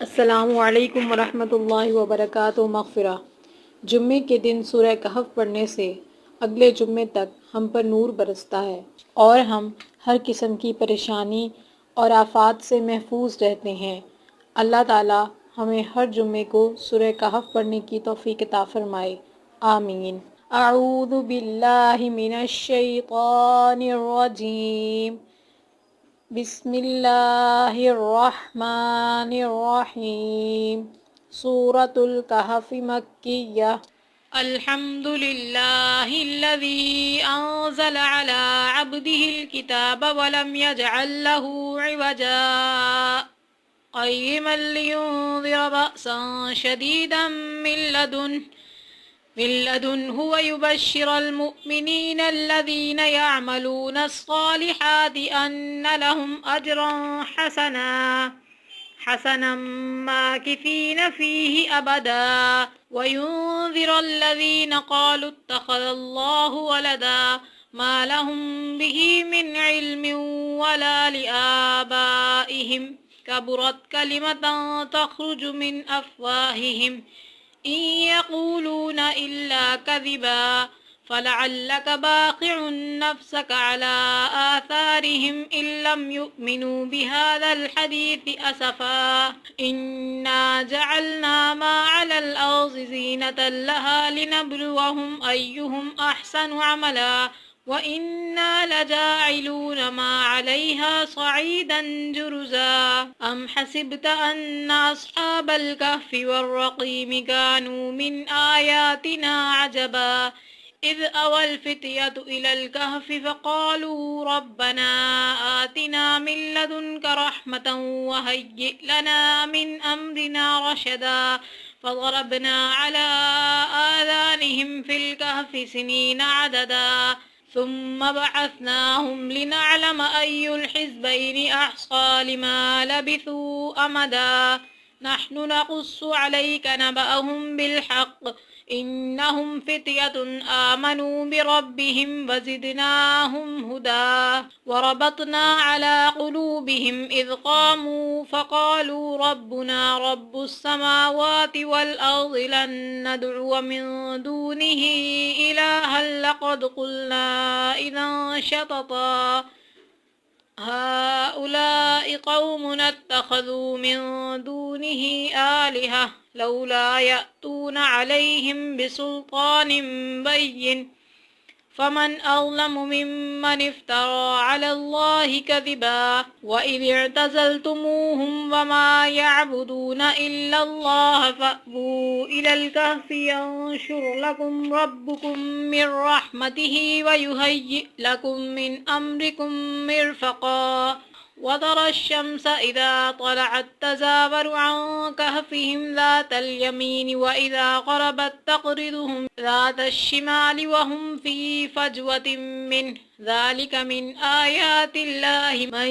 अस्सलामु अलैकुम वरहमतुल्लाहि वबरकातुहू। मग़फ़िरा। जुम्मे के दिन सूरह कहफ़ पढ़ने से अगले जुम्मे तक हम पर नूर बरसता है और हम हर किस्म की परेशानी और आफ़ात से महफूज रहते हैं। अल्लाह ताला हमें हर जुम्मे को सूरह कहफ़ पढ़ने की तौफ़ीक़ अता फ़रमाए। आमीन। अऊज़ु बिल्लाहि मिनश शैतानिर रजीम। बिस्मिल्लाहिर्रहमानिर्रहीम। सूरतुल कहफ़ मक्किय्या। अल्हम्दुलिल्लाहिल्लज़ी अंज़ल अला अब्दिहिल किताब वलम यजअल लहू इवजा क़य्यिमन लियुनज़िर बअसन शदीदन मिन लदुन्हु वयुबश्शिरल मुमिनीन अल्लज़ीना यअमलूना अस्सालिहाति अन्न लहुम अजरन हसनम माकिसीन फ़ीहि अबदा वयुनज़िरल्लज़ीना क़ालू इत्तख़ज़ल्लाहु वलदा मा लहुम बिही मिन इल्मिन वला लिआबाइहिम कबुरत कलिमतन तख़रुजु मिन अफ़वाहिहिम इन यक़ूलूना इल्ला कज़िबा फ़लअल्लक बाक़िउन नफ़्सक अला आसारिहिम इल्लम युमिनू बिहाज़ल हदीस असफ़ा इन्ना जअलना मा अलल अर्ज़ि ज़ीनतन लहा लिनब्लुवहुम अय्युहुम अहसनु अमला व इन्ना लजाइलून मा अलैहा सईदन जुरुज़ा अम हसिबत अन्न अस्हाबल कहफ़ि वर्रक़ीम कानू मिन आयातिना अजबा इज़ अवल फ़ित्यतु इलल कहफ़ि फ़क़ालू रब्बना आतिना मिन लदुनक रहमतन वहय्यि लना मिन अम्रिना रशदा फ़ज़रबना अला आज़ानिहिम फ़िल कहफ़ि सिनीन अददा ثم بعثناهم لنعلم أي الحزبين أحصى لما لبثوا أمدا نحن نقص عليك نبأهم بالحق إنهم فتية آمنوا بربهم وزدناهم هدى وربطنا على قلوبهم إذ قاموا فقالوا ربنا رب السماوات والأرض لن ندعو من دونه إلها لقد قلنا إذا شططا هؤلاء قومنا اتخذوا من دونه آلهة لولا يأتون عليهم بسلطان بين فمن أظلم ممن افترى على الله كذبا وإذ اعتزلتموهم وما يعبدون إلا الله فأووا إلى الكهف ينشر لكم ربكم من رحمته ويهيئ لكم من أمركم مرفقا وترى الشمس إذا طلعت تزاور عن كهفهم ذات اليمين وإذا غربت تقرضهم ذات الشمال وهم في فجوة منه ذلك من آيات الله من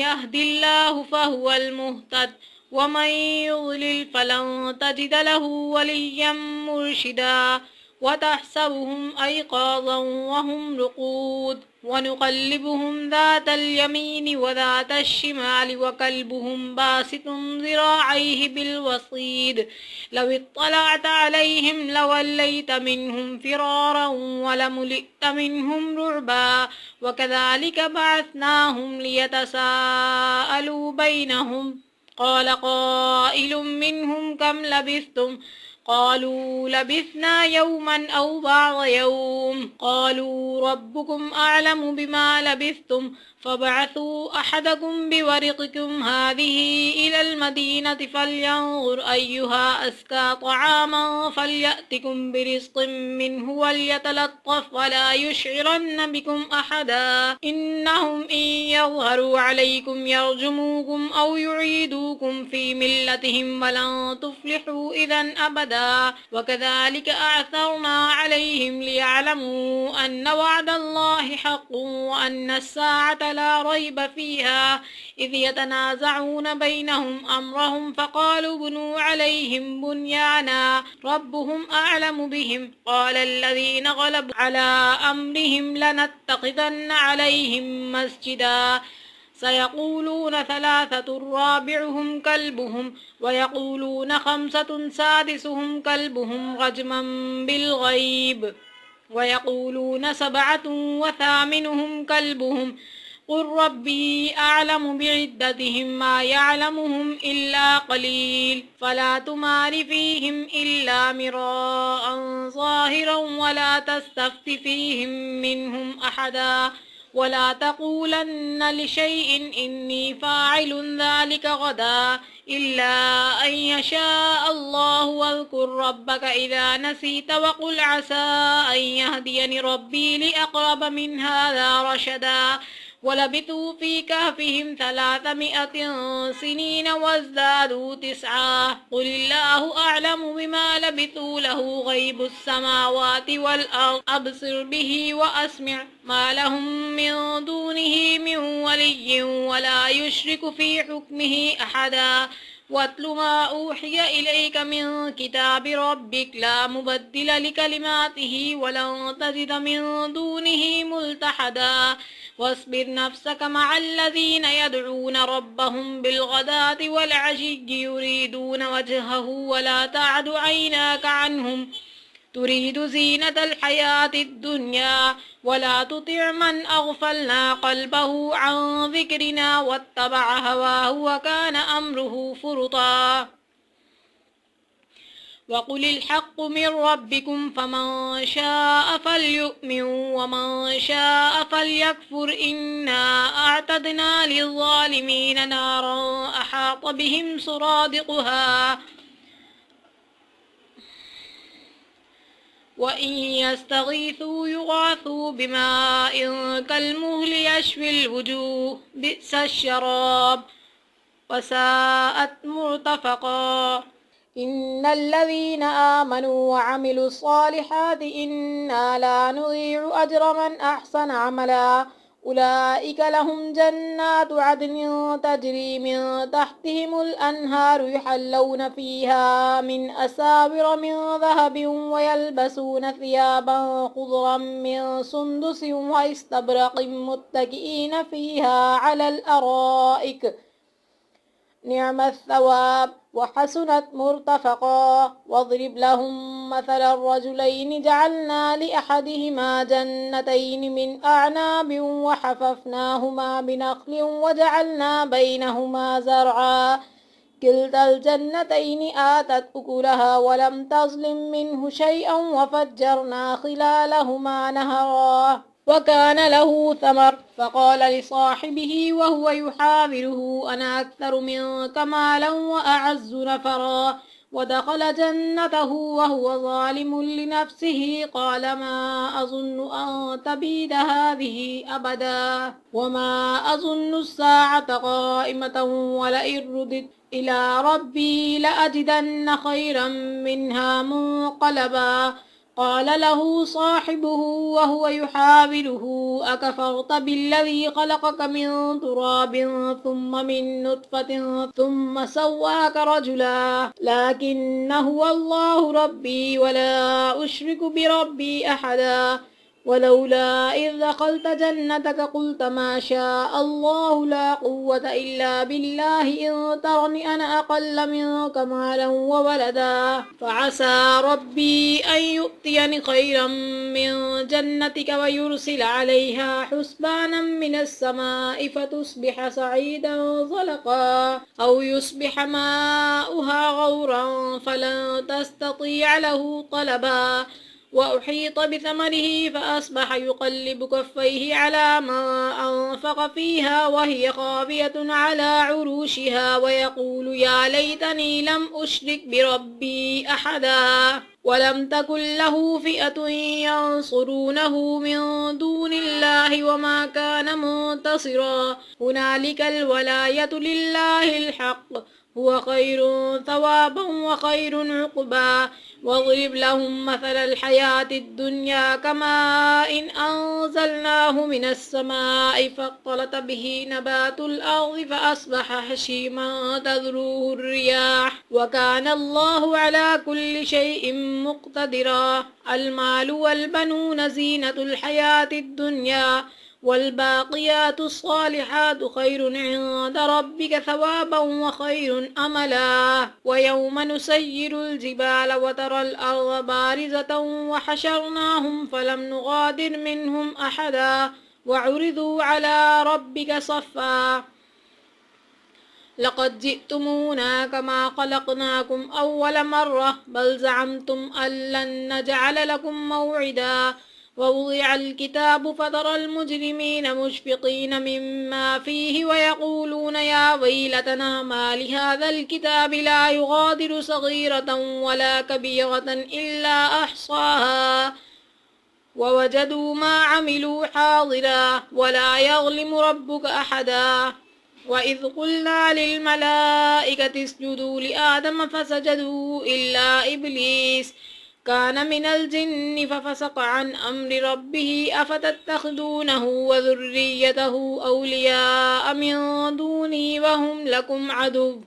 يهد الله فهو المهتد ومن يضلل فلن تجد له وليا مرشدا وتحسبهم أيقاظا وهم رقود ونقلبهم ذات اليمين وذات الشمال وكلبهم باسط ذراعيه بالوصيد لو اطلعت عليهم لوليت منهم فرارا ولملئت منهم رعبا وكذلك بعثناهم ليتساءلوا بينهم قال قائل منهم كم لبثتم قالوا لبثنا يوما أو بعض يوم قالوا ربكم أعلم بما لبثتم فابعثوا أحدكم بورقكم هذه إلى المدينة فلينظر أيها أزكى طعاما فليأتكم برزق منه وليتلطف ولا يشعرن بكم أحدا إنهم إن يظهروا عليكم يرجموكم أو يعيدوكم في ملتهم ولن تفلحوا إذا أبدا وكذلك أعثرنا عليهم ليعلموا أن وعد الله حق وأن الساعة لا ريب فيها إذ يتنازعون بينهم أمرهم فقالوا بنوا عليهم بنيانا ربهم أعلم بهم قال الذين غلبوا على أمرهم لنتخذن عليهم مسجدا سيقولون ثلاثة رابعهم كلبهم ويقولون خمسة سادسهم كلبهم رجما بالغيب ويقولون سبعة وثامنهم كلبهم قل ربي أعلم بعدتهم ما يعلمهم إلا قليل فلا تمار فيهم إلا مراء ظاهرا ولا تستفت فيهم منهم أحدا ولا تقولن لشيء إني فاعل ذلك غدا إلا أن يشاء الله واذكر ربك إذا نسيت وقل عسى أن يهديني ربي لأقرب من هذا رشدا ولبثوا في كهفهم 300 سنين وازدادوا 9 قل الله أعلم بما لبثوا له غيب السماوات والأرض أبصر به وأسمع ما لهم من دونه من ولي ولا يشرك في حكمه أحدا واتل ما أوحي إليك من كتاب ربك لا مبدل لكلماته ولن تجد من دونه ملتحدا واصبر نفسك مع الذين يدعون ربهم بالغداة والعشي يريدون وجهه ولا تعد عيناك عنهم تريد زينة الحياة الدنيا ولا تطع من أغفلنا قلبه عن ذكرنا واتبع هواه وكان أمره فرطا وقل الحق من ربكم فمن شاء فليؤمن ومن شاء فليكفر إنا أعتدنا للظالمين نارا أحاط بهم سرادقها وإن يستغيثوا يغاثوا بماء كالمهل يشوي الوجوه بئس الشراب وساءت مرتفقا إن الذين آمنوا وعملوا الصالحات إنا لا نضيع أجر من أحسن عملا أولئك لهم جنات عدن تجري من تحتهم الأنهار يحلون فيها من أساور من ذهب ويلبسون ثيابا خضرا من سندس واستبرق متكئين فيها على الأرائك نعم الثواب وحسنت مرتفقا واضرب لهم مثل الرجلين جعلنا لأحدهما جنتين من أعناب وحففناهما بنخل وجعلنا بينهما زرعا كلتا الجنتين آتت أكلها ولم تظلم منه شيئا وفجرنا خلالهما نهرا وكان له ثمر فقال لصاحبه وهو يحاوره أنا أكثر منك مالا وأعز نفرا ودخل جنته وهو ظالم لنفسه قال ما أظن أن تبيد هذه أبدا وما أظن الساعة قائمة ولئن رددت إلى ربي لأجدن خيرا منها منقلبا قال له صاحبه وهو يحاوره أكفرت بالذي خلقك من تراب ثم من نطفة ثم سواك رجلا لكن هو الله ربي ولا أشرك بربي أحدا ولولا إذ دخلت جنتك قلت ما شاء الله لا قوة إلا بالله إن ترني أنا أقل منك مالا وولدا فعسى ربي أن يؤتيني خيرا من جنتك ويرسل عليها حسبانا من السماء فتصبح صعيدا زلقا أو يصبح ماؤها غورا فلن تستطيع له طلبا وأحيط بثمره فأصبح يقلب كفيه على ما أنفق فيها وهي خاوية على عروشها ويقول يا ليتني لم أشرك بربي أحدا ولم تكن له فئة ينصرونه من دون الله وما كان منتصرا هنالك الولاية لله الحق هو خير ثوابا وخير عقبا واضرب لهم مثل الحياة الدنيا كماء إن أنزلناه من السماء فاختلط به نبات الأرض فأصبح هشيما تذروه الرياح وكان الله على كل شيء مقتدرا المال والبنون زينة الحياة الدنيا والباقيات الصالحات خير عند ربك ثوابا وخير أملا ويوم نسير الجبال وترى الأرض بارزة وحشرناهم فلم نغادر منهم أحدا وعرضوا على ربك صفا لقد جئتمونا كما خلقناكم أول مرة بل زعمتم أن لن نجعل لكم موعدا ووضع الكتاب فترى المجرمين مشفقين مما فيه ويقولون يا ويلتنا ما لهذا الكتاب لا يغادر صغيرة ولا كبيرة إلا أحصاها ووجدوا ما عملوا حاضرا ولا يظلم ربك أحدا وإذ قلنا للملائكة اسجدوا لآدم فسجدوا إلا إبليس كان من الجن ففسق عن أمر ربه أفتتخذونه وذريته أولياء من دوني وهم لكم عدو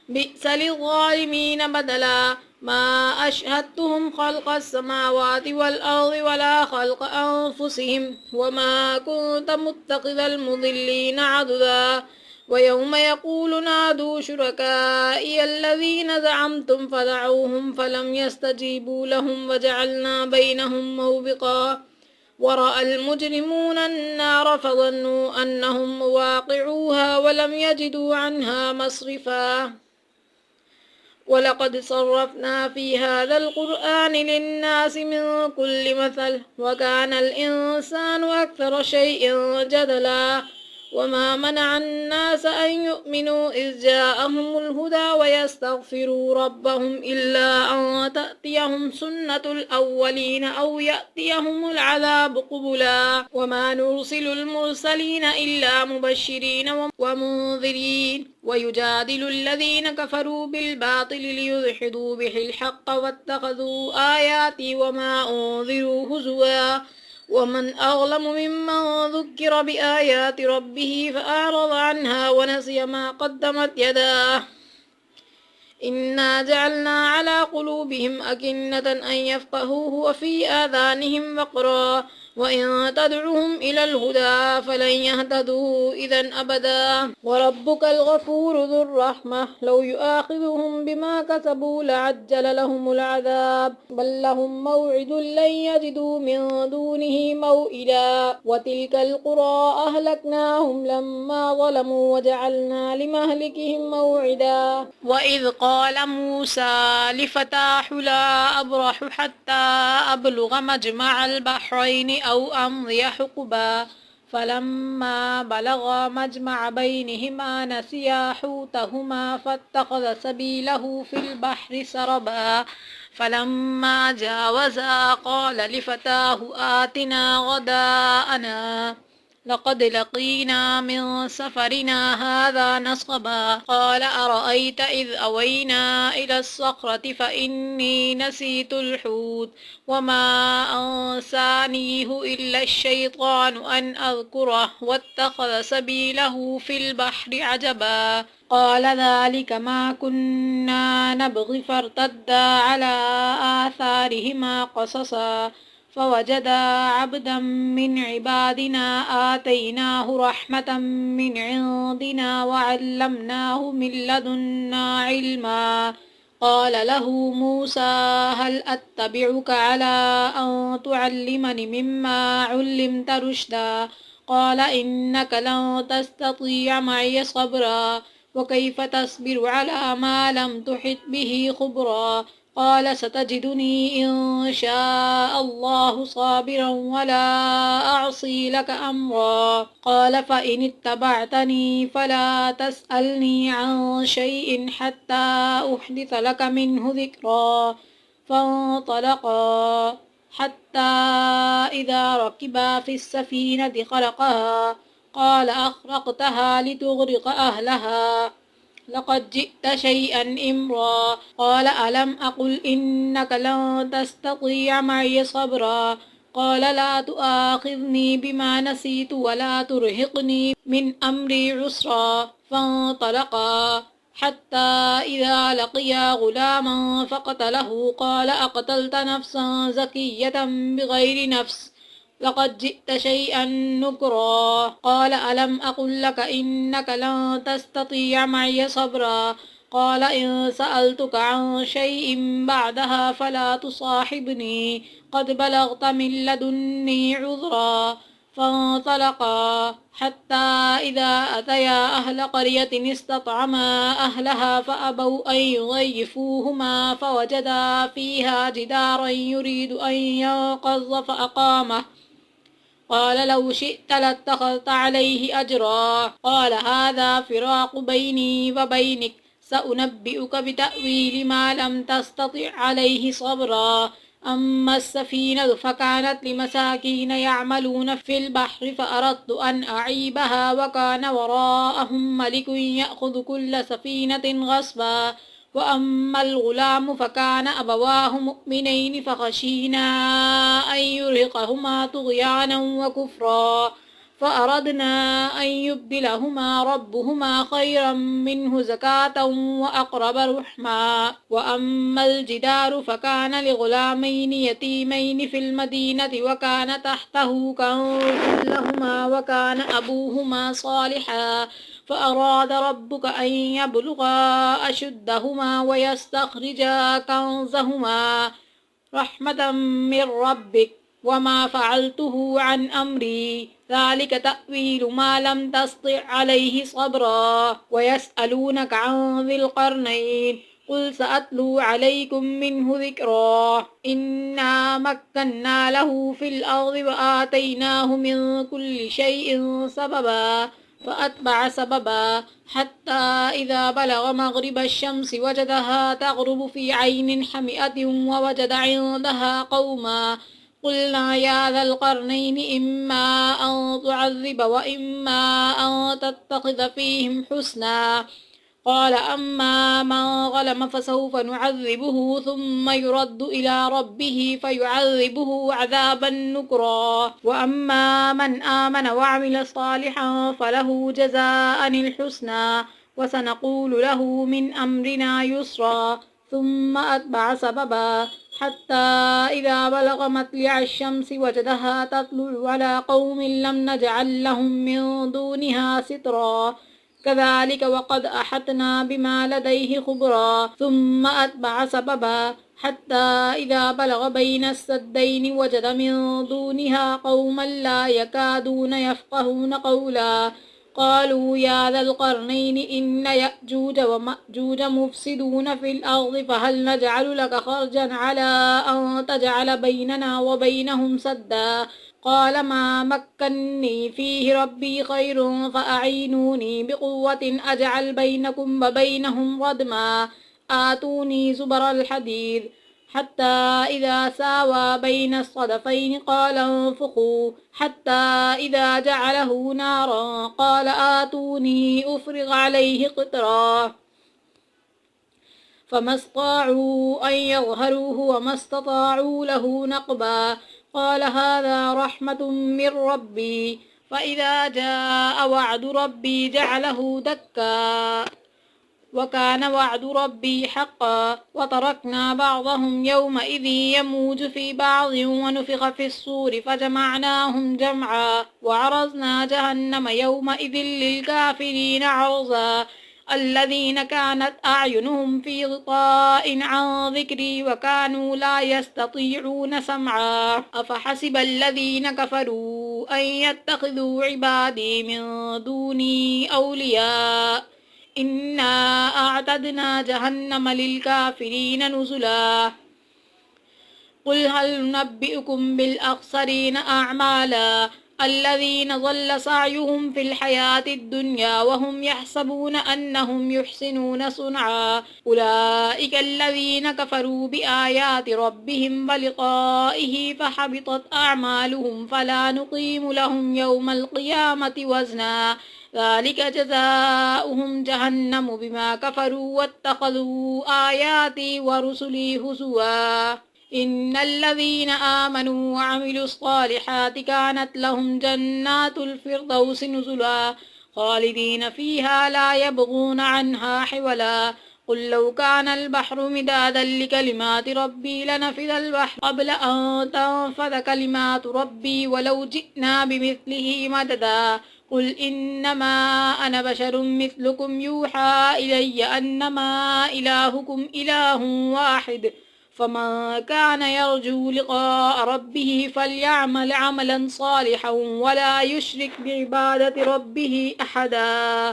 بئس للظالمين بدلا ما أشهدتهم خلق السماوات والأرض ولا خلق أنفسهم وما كنت متخذ المضلين عضدا ويوم يقول نادوا شركائي الذين زعمتم فدعوهم فلم يستجيبوا لهم وجعلنا بينهم موبقا ورأى المجرمون النار فظنوا أنهم مواقعوها ولم يجدوا عنها مصرفا ولقد صرفنا في هذا القرآن للناس من كل مثل وكان الإنسان أكثر شيء جدلا وما منع الناس أن يؤمنوا إذ جاءهم الهدى ويستغفروا ربهم إلا أن تأتيهم سنة الأولين أو يأتيهم العذاب قبلا وما نرسل المرسلين إلا مبشرين ومنذرين ويجادل الذين كفروا بالباطل ليدحضوا به الحق واتخذوا آياتي وما أنذروا هزوا ومن أظلم ممن ذكر بآيات ربه فأعرض عنها ونسي ما قدمت يداه إنا جعلنا على قلوبهم أكنة أن يفقهوه وفي آذانهم وقرا وإن تدعهم إلى الهدى فلن يهتدوا إذا أبدا وربك الغفور ذو الرحمة لو يؤاخذهم بما كسبوا لعجل لهم العذاب بل لهم موعد لن يجدوا من دونه موئلا وتلك القرى أهلكناهم لما ظلموا وجعلنا لمهلكهم موعدا وإذ قال موسى لفتاه لا أبرح حتى أبلغ مجمع البحرين أو أمضي حقبا فلما بلغا مجمع بينهما نسيا حوتهما فاتخذ سبيله في البحر سربا فلما جاوزا قال لفتاه آتنا غداءنا لقد لقينا من سفرنا هذا نصبا قال أرأيت إذ أوينا إلى الصخرة فإني نسيت الحوت وما أنسانيه إلا الشيطان أن أذكره واتخذ سبيله في البحر عجبا قال ذلك ما كنا نبغي فارتدا على آثارهما قصصا فوجدا عبدا من عبادنا آتيناه رحمة من عندنا وعلمناه من لدنا علما قال له موسى هل أتبعك على أن تعلمني مما علمت رشدا قال إنك لن تستطيع معي صبرا وكيف تصبر على ما لم تحط به خبرا قال ستجدني إن شاء الله صابرا ولا أعصي لك أمرا قال فإن اتبعتني فلا تسألني عن شيء حتى أحدث لك منه ذكرا فانطلقا حتى إذا ركبا في السفينة خرقها قال أخرقتها لتغرق أهلها لقد جئت شيئا إمرا قال ألم أقل إنك لن تستطيع معي صبرا قال لا تؤاخذني بما نسيت ولا ترهقني من أمري عسرا فانطلقا حتى إذا لقيا غلاما فقتله قال أقتلت نفسا زكية بغير نفس لقد جئت شيئا نكرا. قال ألم أقل لك إنك لن تستطيع معي صبرا. قال إن سألتك عن شيء بعدها فلا تصاحبني قد بلغت من لدني عذرا. فانطلقا حتى إذا أتيا أهل قرية استطعما أهلها فأبوا أن يضيفوهما فوجدا فيها جدارا يريد أن ينقض فأقامه. قال لو شئت لاتخذت عليه أجرا. قال هذا فراق بيني وبينك سأنبئك بتأويل ما لم تستطع عليه صبرا. أما السفينة فكانت لمساكين يعملون في البحر فأردت أن أعيبها وكان وراءهم ملك يأخذ كل سفينة غصبا. وأما الغلام فكان أبواه مؤمنين فخشينا أن يرهقهما طغيانا وكفرا. فأردنا أن يبدلهما ربهما خيرا منه زكاة وأقرب رحما. وأما الجدار فكان لغلامين يتيمين في المدينة وكان تحته كنز لهما وكان أبوهما صالحا. فأراد ربك أن يبلغا أشدهما ويستخرجا كنزهما رحمة من ربك وما فعلته عن أمري ذلك تأويل ما لم تسطع عليه صبرا. ويسألونك عن ذي القرنين قل سأتلو عليكم منه ذكرا. إنا مكنا له في الأرض وآتيناه من كل شيء سببا. فأتبع سببا حتى إذا بلغ مغرب الشمس وجدها تغرب في عين حمئة ووجد عندها قوما. قلنا يا ذا القرنين إما أن تعذب وإما أن تتخذ فيهم حسنا. قال أما من ظلم فسوف نعذبه ثم يرد إلى ربه فيعذبه عذابا نكرا. وأما من آمن وعمل صالحا فله جزاء الحسنى وسنقول له من أمرنا يسرا. ثم أتبع سببا حتى إذا بلغ مطلع الشمس وجدها تطلع على قوم لم نجعل لهم من دونها سترا. كذلك وقد أحطنا بما لديه خبرا. ثم أتبع سببا حتى إذا بلغ بين السدين وجد من دونها قوما لا يكادون يفقهون قولا. قالوا يا ذا القرنين إن يأجوج ومأجوج مفسدون في الأرض فهل نجعل لك خرجا على أن تجعل بيننا وبينهم سدا. قال ما مكني فيه ربي خير فأعينوني بقوة أجعل بينكم وبينهم ردما. آتوني زبر الحديد حتى إذا ساوى بين الصدفين قال انفخوا حتى إذا جعله نارا قال آتوني أفرغ عليه قطرا. فما استطاعوا أن يظهروه وما استطاعوا له نقبا. قال هذا رحمة من ربي فإذا جاء وعد ربي جعله دكا وكان وعد ربي حقا. وتركنا بعضهم يومئذ يموج في بعض ونفخ في الصور فجمعناهم جمعا. وعرضنا جهنم يومئذ للكافرين عرضا. الذين كانت أعينهم في غطاء عن ذكري وكانوا لا يستطيعون سمعا. أفحسب الذين كفروا أن يتخذوا عبادي من دوني أولياء إنا أعتدنا جهنم للكافرين نزلا. قل هل ننبئكم بالأخسرين أعمالا الذين ضل سعيهم في الحياة الدنيا وهم يحسبون أنهم يحسنون صنعا. أولئك الذين كفروا بآيات ربهم ولقائه فحبطت أعمالهم فلا نقيم لهم يوم القيامة وزنا. ذلك جزاؤهم جهنم بما كفروا واتخذوا آياتي ورسلي هزوا. إن الذين آمنوا وعملوا الصالحات كانت لهم جنات الفردوس نزلا خالدين فيها لا يبغون عنها حولا. قل لو كان البحر مدادا لكلمات ربي لنفذ البحر قبل أن تنفذ كلمات ربي ولو جئنا بمثله مددا قل إنما أنا بشر مثلكم يوحى إلي أنما إلهكم إله واحد فمن كان يرجو لقاء ربه فليعمل عملا صالحا ولا يشرك بعبادة ربه أحدا.